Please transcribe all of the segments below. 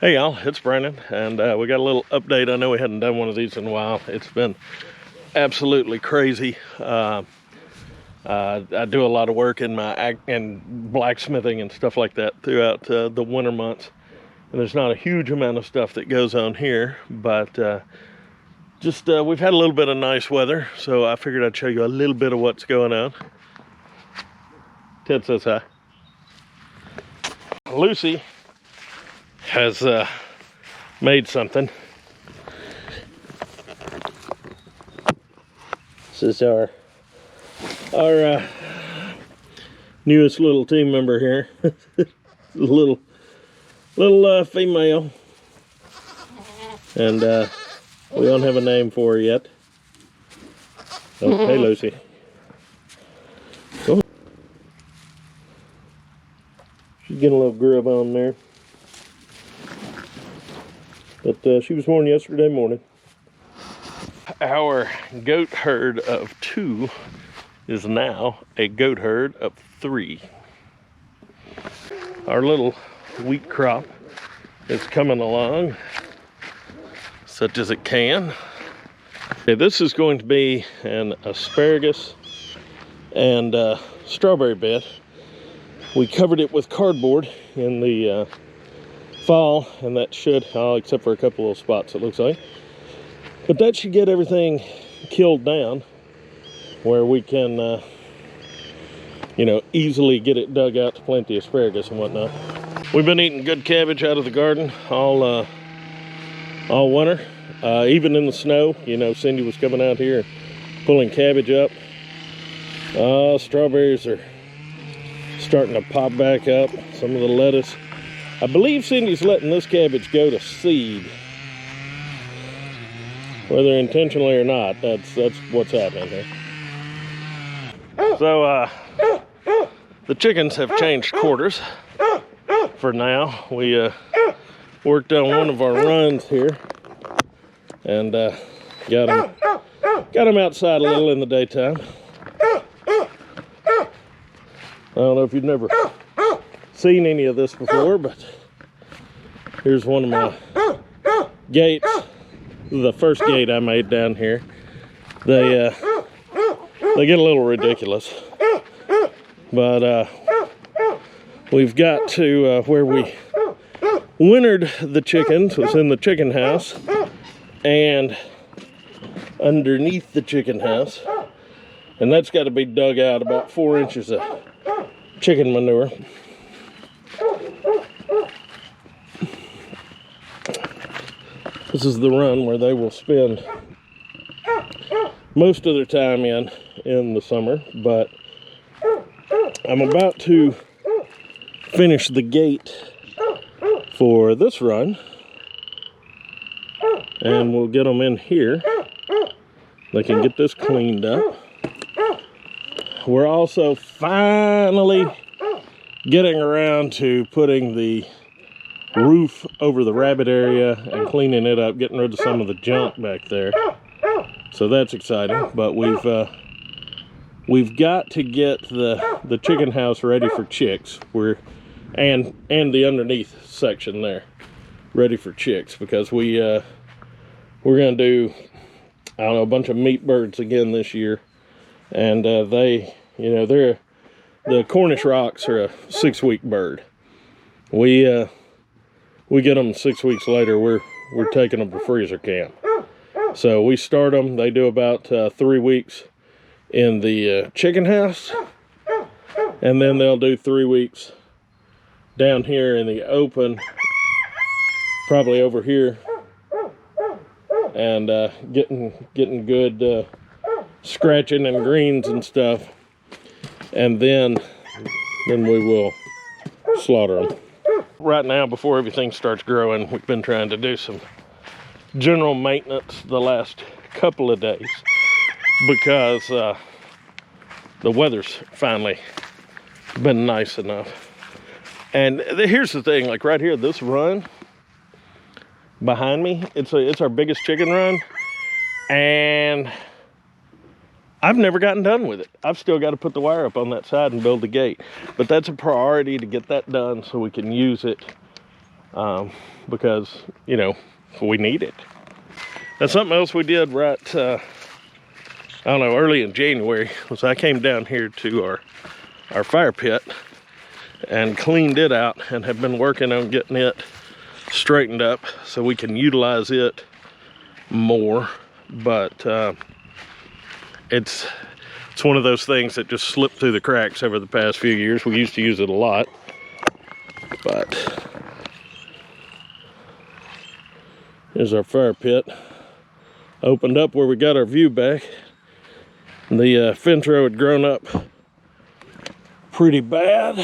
Hey y'all, it's Brandon, and we got a little update. I know we hadn't done one of these in a while. It's been absolutely crazy. I do a lot of work in my blacksmithing and stuff like that throughout the winter months, and there's not a huge amount of stuff that goes on here, but we've had a little bit of nice weather, so I figured I'd show you a little bit of what's going on. Ted says hi. Lucy has made something. This is our newest little team member here. little female, and we don't have a name for her yet. Oh, hey Lucy. Oh. She's getting a little grub on there. But she was born yesterday morning. Our goat herd of 2 is now a goat herd of 3. Our little wheat crop is coming along, such as it can. Okay, this is going to be an asparagus and strawberry bed. We covered it with cardboard in the fall, and that should, except for a couple of spots it looks like, but that should get everything killed down where we can easily get it dug out to plant the asparagus and whatnot. We've been eating good cabbage out of the garden all winter, even in the snow. Cindy was coming out here pulling cabbage up. Strawberries are starting to pop back up. Some of the lettuce. I believe Cindy's letting this cabbage go to seed. Whether intentionally or not, that's what's happening here. So, the chickens have changed quarters for now. We worked on one of our runs here and got them outside a little in the daytime. I don't know if you've never seen any of this before, but here's one of my gates. The first gate I made down here. They get a little ridiculous, but we've got to where we wintered the chickens was in the chicken house and underneath the chicken house, and that's got to be dug out about 4 inches of chicken manure. This is the run where they will spend most of their time in the summer, but I'm about to finish the gate for this run, and we'll get them in here. They can get this cleaned up. We're also finally getting around to putting the roof over the rabbit area and cleaning it up, getting rid of some of the junk back there. So that's exciting. But we've got to get the chicken house ready for chicks. And the underneath section there ready for chicks, because we're gonna do, I don't know, a bunch of meat birds again this year, and the Cornish rocks are a 6-week bird. We get them 6 weeks later, we're taking them to freezer camp. So we start them, they do about 3 weeks in the chicken house, and then they'll do 3 weeks down here in the open, probably over here, and getting good scratching and greens and stuff, and then we will slaughter them. Right now, before everything starts growing, we've been trying to do some general maintenance the last couple of days, because the weather's finally been nice enough. And here's the thing, like right here, this run behind me, it's our biggest chicken run, and I've never gotten done with it. I've still got to put the wire up on that side and build the gate. But that's a priority to get that done so we can use it because, you know, we need it. And something else we did right, I don't know, early in January was I came down here to our fire pit and cleaned it out and have been working on getting it straightened up so we can utilize it more. But it's one of those things that just slipped through the cracks over the past few years. We used to use it a lot, but here's our fire pit. Opened up where we got our view back. The fence row had grown up pretty bad.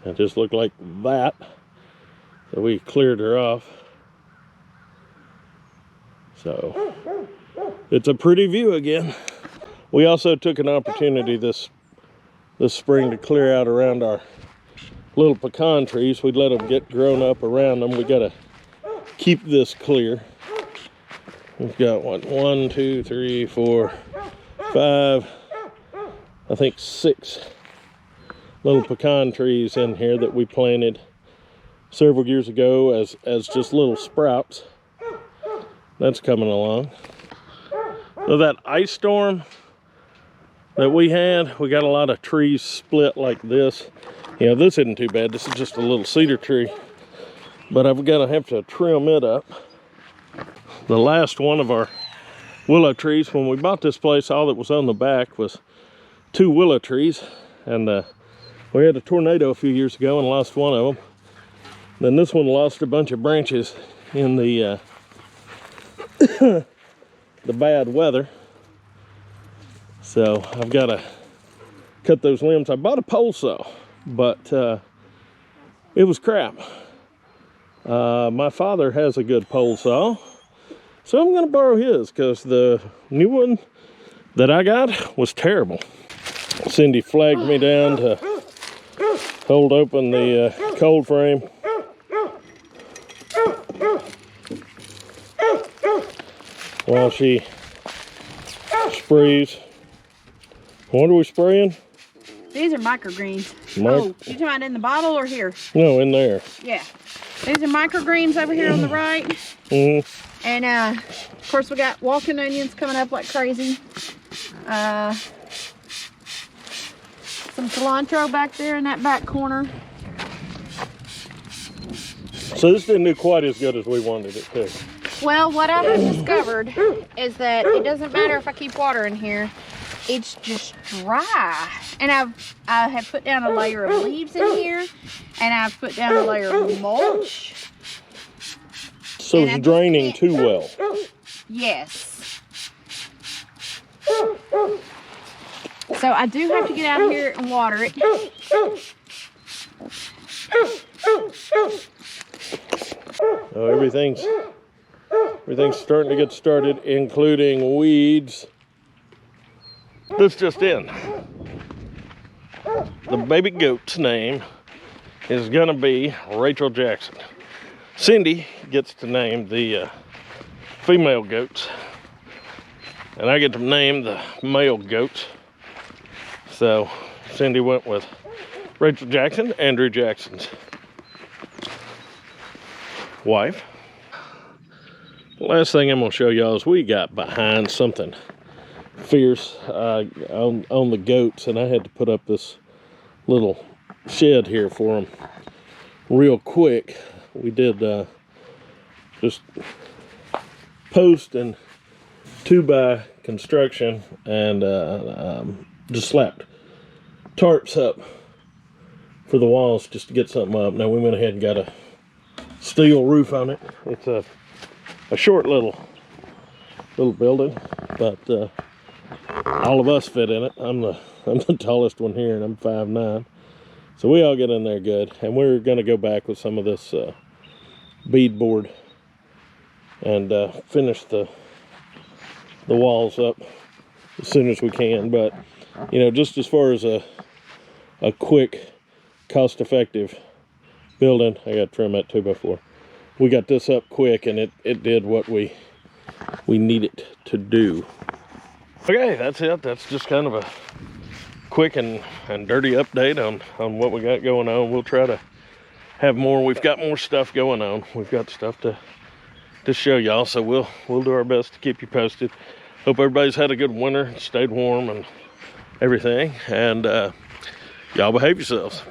It just looked like that. So we cleared her off. So it's a pretty view again. We also took an opportunity this spring to clear out around our little pecan trees. We'd let them get grown up around them. We gotta keep this clear. We've got what, 1, 2, 3, 4, 5, I think 6 little pecan trees in here that we planted several years ago as just little sprouts. That's coming along. So that ice storm that we had, we got a lot of trees split like this. You know, this isn't too bad. This is just a little cedar tree, but I've got to have to trim it up. The last one of our willow trees, when we bought this place, all that was on the back was 2 willow trees, and we had a tornado a few years ago and lost one of them. Then this one lost a bunch of branches in the the bad weather, so I've got to cut those limbs. I bought a pole saw, but it was crap. My father has a good pole saw, so I'm going to borrow his because the new one that I got was terrible. Cindy flagged me down to hold open the cold frame. While she sprays. What are we spraying? These are microgreens. Oh, you talking about in the bottle or here? No, in there. Yeah. These are microgreens over here on the right. Mm-hmm. And of course we got walking onions coming up like crazy. Some cilantro back there in that back corner. So this didn't do quite as good as we wanted it to. Well, what I have discovered is that it doesn't matter if I keep water in here. It's just dry. And I have put down a layer of leaves in here, and I've put down a layer of mulch. So it's draining too well. Yes. So I do have to get out here and water it. Oh, everything's starting to get started, including weeds. This just in. The baby goat's name is gonna be Rachel Jackson. Cindy gets to name the female goats, and I get to name the male goats. So Cindy went with Rachel Jackson, Andrew Jackson's wife. The last thing I'm gonna show y'all is we got behind something fierce on the goats, and I had to put up this little shed here for them real quick. We did just post and 2x construction, and just slapped tarps up for the walls just to get something up. Now we went ahead and got a steel roof on it. It's a short little building, but all of us fit in it. I'm the tallest one here, and I'm 5'9". So we all get in there good, and we're gonna go back with some of this beadboard and finish the walls up as soon as we can. But you know, just as far as a quick, cost-effective building, I got to trim that 2x4. We got this up quick, and it did what we needed to do. Okay, that's it. That's just kind of a quick and dirty update on what we got going on. We'll try to have more. We've got more stuff going on. We've got stuff to show y'all, so we'll do our best to keep you posted. Hope everybody's had a good winter, stayed warm and everything, and y'all behave yourselves.